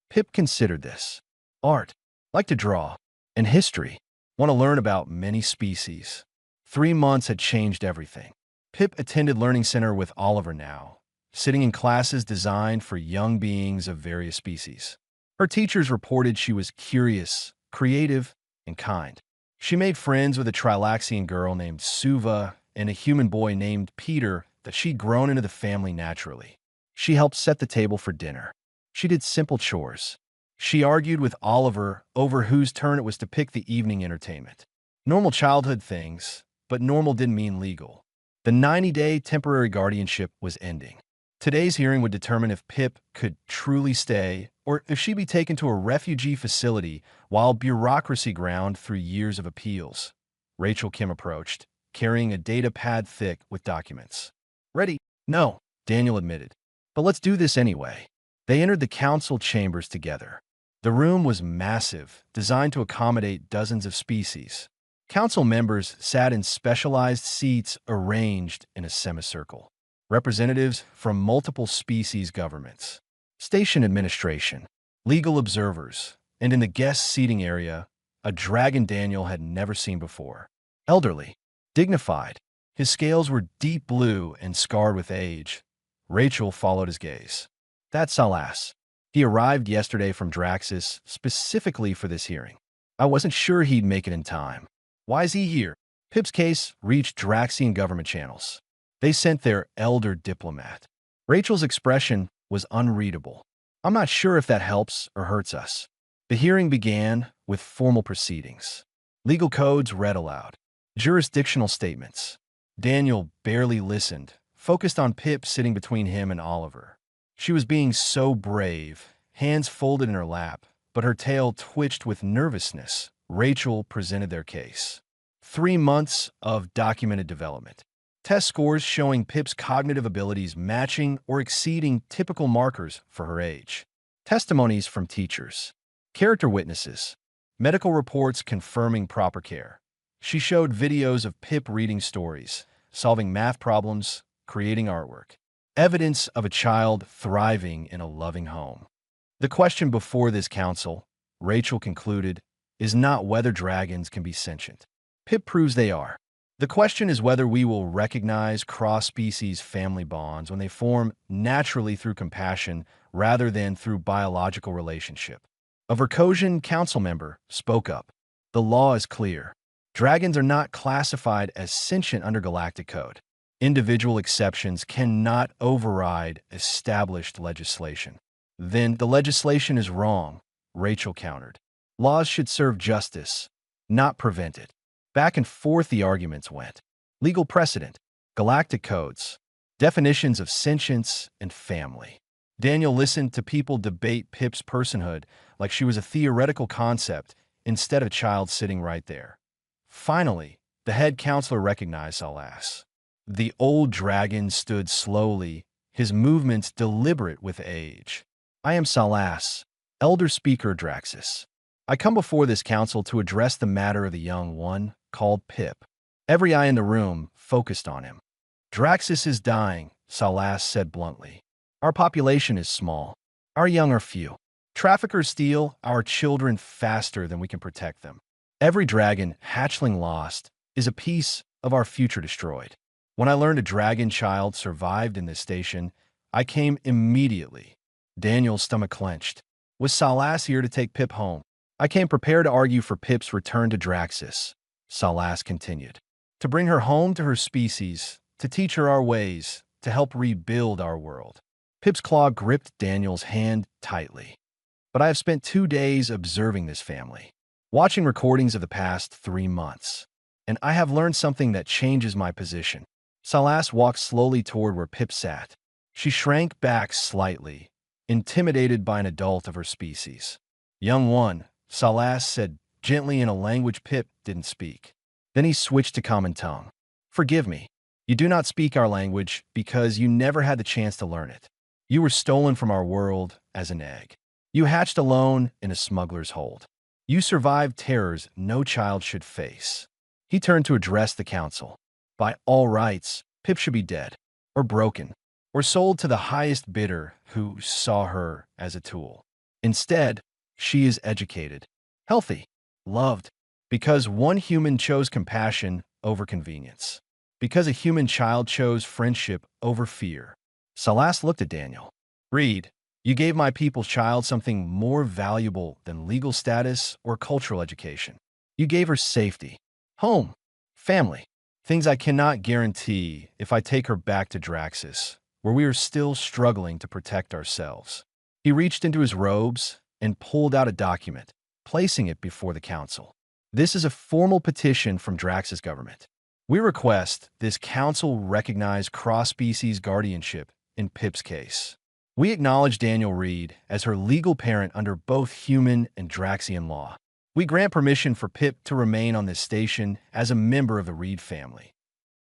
Pip considered this. "Art. Like to draw. And history. Want to learn about many species." 3 months had changed everything. Pip attended Learning Center with Oliver now, sitting in classes designed for young beings of various species. Her teachers reported she was curious, creative, and kind. She made friends with a Trilaxian girl named Suva and a human boy named Peter that she'd grown into the family naturally. She helped set the table for dinner. She did simple chores. She argued with Oliver over whose turn it was to pick the evening entertainment. Normal childhood things, but normal didn't mean legal. The 90-day temporary guardianship was ending. Today's hearing would determine if Pip could truly stay or if she'd be taken to a refugee facility while bureaucracy ground through years of appeals. Rachel Kim approached, carrying a data pad thick with documents. "Ready?" "No," Daniel admitted. "But let's do this anyway." They entered the council chambers together. The room was massive, designed to accommodate dozens of species. Council members sat in specialized seats arranged in a semicircle. Representatives from multiple species governments, station administration, legal observers, and in the guest seating area, a dragon Daniel had never seen before. Elderly, dignified, his scales were deep blue and scarred with age. Rachel followed his gaze. "That's Salas. He arrived yesterday from Draxus specifically for this hearing. I wasn't sure he'd make it in time." "Why is he here?" Pip's case reached Draxian government channels. They sent their elder diplomat. Rachel's expression was unreadable. "I'm not sure if that helps or hurts us." The hearing began with formal proceedings. Legal codes read aloud. Jurisdictional statements. Daniel barely listened, focused on Pip sitting between him and Oliver. She was being so brave, hands folded in her lap, but her tail twitched with nervousness. Rachel presented their case. 3 months of documented development. Test scores showing Pip's cognitive abilities matching or exceeding typical markers for her age. Testimonies from teachers. Character witnesses. Medical reports confirming proper care. She showed videos of Pip reading stories, solving math problems, creating artwork. Evidence of a child thriving in a loving home. The question before this council, Rachel concluded, is not whether dragons can be sentient. Pip proves they are. The question is whether we will recognize cross-species family bonds when they form naturally through compassion rather than through biological relationship. A Verkosian council member spoke up. "The law is clear. Dragons are not classified as sentient under Galactic Code. Individual exceptions cannot override established legislation." "Then the legislation is wrong," Rachel countered. "Laws should serve justice, not prevent it." Back and forth the arguments went. Legal precedent, galactic codes, definitions of sentience and family. Daniel listened to people debate Pip's personhood like she was a theoretical concept instead of a child sitting right there. Finally, the head counselor recognized Salas. The old dragon stood slowly, his movements deliberate with age. "I am Salas, elder speaker Draxus. I come before this council to address the matter of the young one, called Pip." Every eye in the room focused on him. "Draxus is dying," Salas said bluntly. "Our population is small. Our young are few. Traffickers steal our children faster than we can protect them. Every dragon hatchling lost is a piece of our future destroyed. When I learned a dragon child survived in this station, I came immediately. Daniel's stomach clenched. Was Salas here to take Pip home? I came prepared to argue for Pip's return to Draxus. Salas continued. To bring her home to her species, to teach her our ways, to help rebuild our world. Pip's claw gripped Daniel's hand tightly. But I have spent 2 days observing this family, watching recordings of the past 3 months, and I have learned something that changes my position. Salas walked slowly toward where Pip sat. She shrank back slightly, intimidated by an adult of her species. Young one, Salas said gently in a language Pip didn't speak. Then he switched to common tongue. Forgive me. You do not speak our language because you never had the chance to learn it. You were stolen from our world as an egg. You hatched alone in a smuggler's hold. You survived terrors no child should face. He turned to address the council. By all rights, Pip should be dead, or broken, or sold to the highest bidder who saw her as a tool. Instead, she is educated, healthy, loved, because one human chose compassion over convenience. Because a human child chose friendship over fear. Salas looked at Daniel. Reed, you gave my people's child something more valuable than legal status or cultural education. You gave her safety, home, family, things I cannot guarantee if I take her back to Draxus, where we are still struggling to protect ourselves. He reached into his robes and pulled out a document, placing it before the council. This is a formal petition from Draxus government. We request this council recognize cross-species guardianship in Pip's case. We acknowledge Daniel Reed as her legal parent under both human and Draxian law. We grant permission for Pip to remain on this station as a member of the Reed family.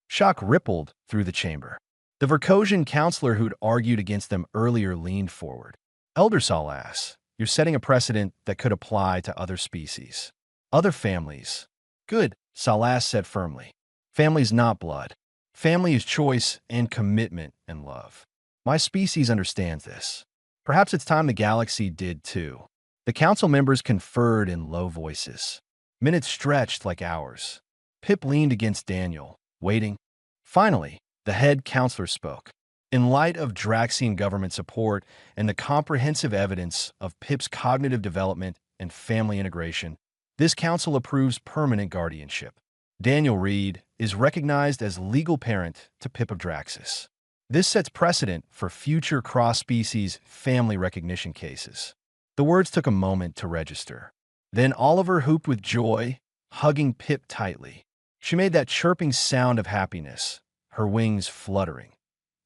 Shock rippled through the chamber. The Verkosian counselor who'd argued against them earlier leaned forward. Elder Salas, you're setting a precedent that could apply to other species. Other families. Good, Salas said firmly. Family's not blood. Family is choice and commitment and love. My species understands this. Perhaps it's time the galaxy did too. The council members conferred in low voices. Minutes stretched like hours. Pip leaned against Daniel, waiting. Finally, the head counselor spoke. In light of Draxian government support and the comprehensive evidence of Pip's cognitive development and family integration, this council approves permanent guardianship. Daniel Reed is recognized as legal parent to Pip of Draxus. This sets precedent for future cross-species family recognition cases. The words took a moment to register. Then Oliver whooped with joy, hugging Pip tightly. She made that chirping sound of happiness, her wings fluttering.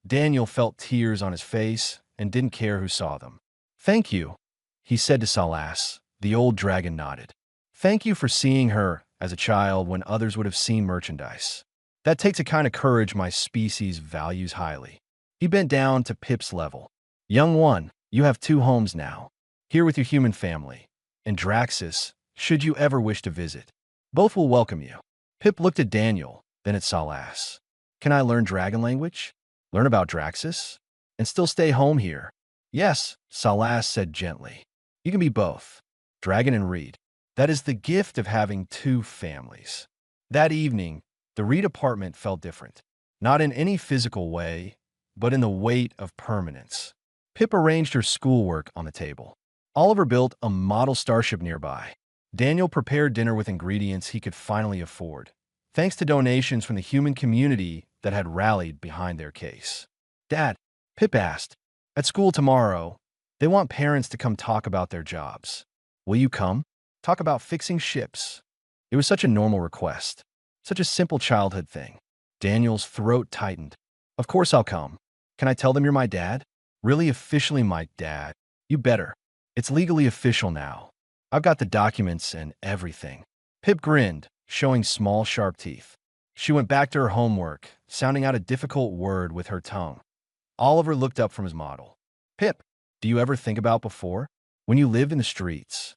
Daniel felt tears on his face and didn't care who saw them. Thank you, he said to Salas. The old dragon nodded. Thank you for seeing her as a child when others would have seen merchandise. That takes a kind of courage my species values highly. He bent down to Pip's level. Young one, you have 2 homes now. Here with your human family. In Draxus, should you ever wish to visit. Both will welcome you. Pip looked at Daniel, then at Salas. Can I learn dragon language? Learn about Draxus? And still stay home here? Yes, Salas said gently. You can be both. Dragon and Reed. That is the gift of having 2 families. That evening, the Reed apartment felt different. Not in any physical way, but in the weight of permanence. Pip arranged her schoolwork on the table. Oliver built a model starship nearby. Daniel prepared dinner with ingredients he could finally afford, thanks to donations from the human community that had rallied behind their case. Dad, Pip asked, at school tomorrow, they want parents to come talk about their jobs. Will you come? Talk about fixing ships. It was such a normal request, such a simple childhood thing. Daniel's throat tightened. Of course I'll come. Can I tell them you're my dad? Really officially my dad? You better. It's legally official now. I've got the documents and everything. Pip grinned, showing small, sharp teeth. She went back to her homework, sounding out a difficult word with her tongue. Oliver looked up from his model. Pip, do you ever think about before? When you lived in the streets?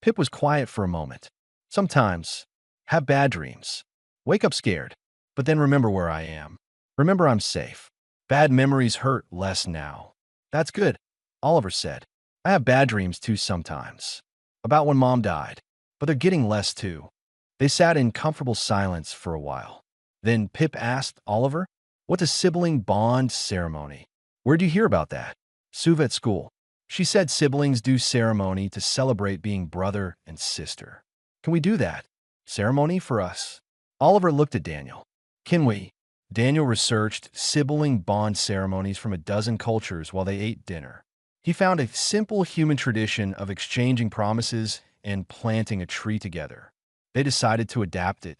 Pip was quiet for a moment. Sometimes. Have bad dreams. Wake up scared. But then remember where I am. Remember I'm safe. Bad memories hurt less now. That's good, Oliver said. I have bad dreams too sometimes. About when Mom died. But they're getting less too. They sat in comfortable silence for a while. Then Pip asked Oliver, "What's a sibling bond ceremony? Where'd you hear about that?" "Suva at school. She said siblings do ceremony to celebrate being brother and sister. Can we do that? Ceremony for us?" Oliver looked at Daniel. "Can we?" Daniel researched sibling bond ceremonies from a dozen cultures while they ate dinner. He found a simple human tradition of exchanging promises and planting a tree together. They decided to adapt it.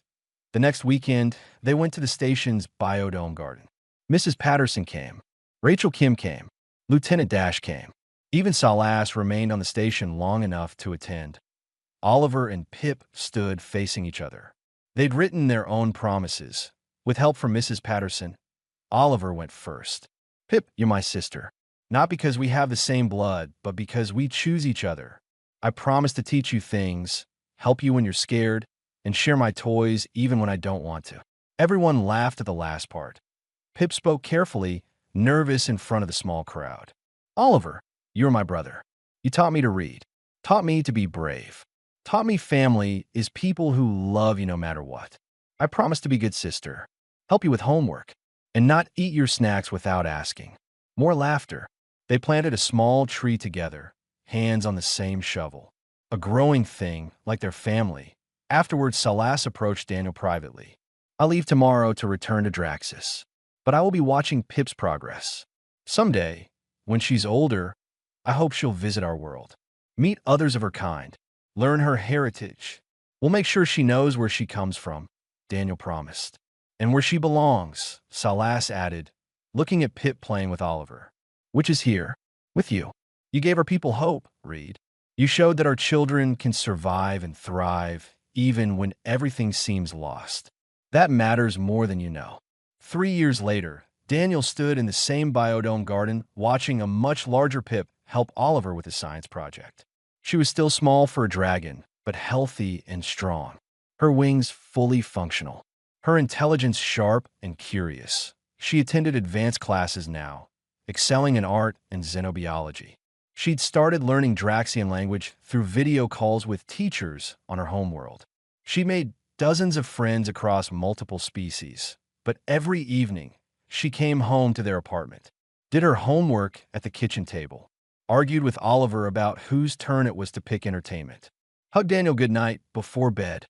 The next weekend, they went to the station's biodome garden. Mrs. Patterson came. Rachel Kim came. Lieutenant Dash came. Even Salas remained on the station long enough to attend. Oliver and Pip stood facing each other. They'd written their own promises. With help from Mrs. Patterson, Oliver went first. "Pip, you're my sister. Not because we have the same blood, but because we choose each other. I promise to teach you things, help you when you're scared, and share my toys even when I don't want to." Everyone laughed at the last part. Pip spoke carefully, nervous in front of the small crowd. "Oliver, you're my brother. You taught me to read, taught me to be brave, taught me family is people who love you no matter what. I promise to be a good sister, help you with homework, and not eat your snacks without asking." More laughter. They planted a small tree together, hands on the same shovel. A growing thing, like their family. Afterwards, Salas approached Daniel privately. "I'll leave tomorrow to return to Draxus, but I will be watching Pip's progress. Someday, when she's older, I hope she'll visit our world, meet others of her kind, learn her heritage. We'll make sure she knows where she comes from," Daniel promised. "And where she belongs," Salas added, looking at Pip playing with Oliver. "Which is here, with you. You gave our people hope, Reed. You showed that our children can survive and thrive, even when everything seems lost. That matters more than you know." 3 years later, Daniel stood in the same biodome garden watching a much larger Pip help Oliver with his science project. She was still small for a dragon, but healthy and strong. Her wings fully functional. Her intelligence sharp and curious. She attended advanced classes now, excelling in art and xenobiology. She'd started learning Draxian language through video calls with teachers on her homeworld. She made dozens of friends across multiple species, but every evening, she came home to their apartment, did her homework at the kitchen table, argued with Oliver about whose turn it was to pick entertainment, hugged Daniel goodnight before bed.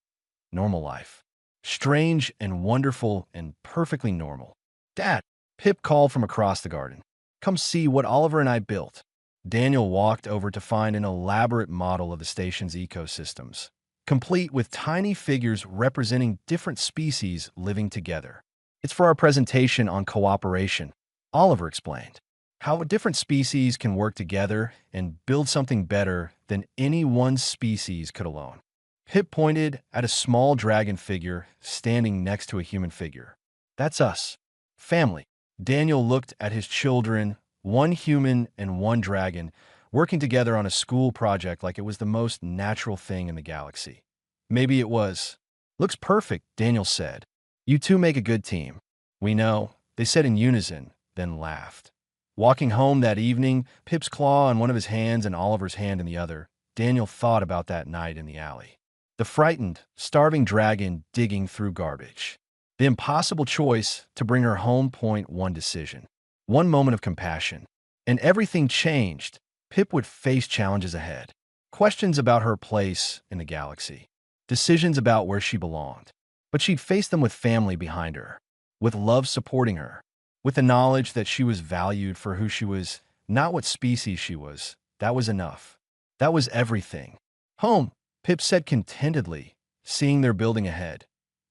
Normal life. Strange and wonderful and perfectly normal. "Dad," Pip called from across the garden. "Come see what Oliver and I built." Daniel walked over to find an elaborate model of the station's ecosystems, complete with tiny figures representing different species living together. "It's for our presentation on cooperation," Oliver explained. "How different species can work together and build something better than any one species could alone." Pip pointed at a small dragon figure standing next to a human figure. "That's us. Family." Daniel looked at his children, one human and one dragon, working together on a school project like it was the most natural thing in the galaxy. Maybe it was. "Looks perfect," Daniel said. "You two make a good team." "We know," they said in unison, then laughed. Walking home that evening, Pip's claw in one of his hands and Oliver's hand in the other, Daniel thought about that night in the alley. The frightened, starving dragon digging through garbage. The impossible choice to bring her home. One decision. One moment of compassion. And everything changed. Pip would face challenges ahead. Questions about her place in the galaxy. Decisions about where she belonged. But she'd face them with family behind her. With love supporting her. With the knowledge that she was valued for who she was, not what species she was. That was enough. That was everything. "Home," Pip said contentedly, seeing their building ahead.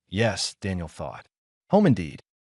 Yes, Daniel thought. Home indeed.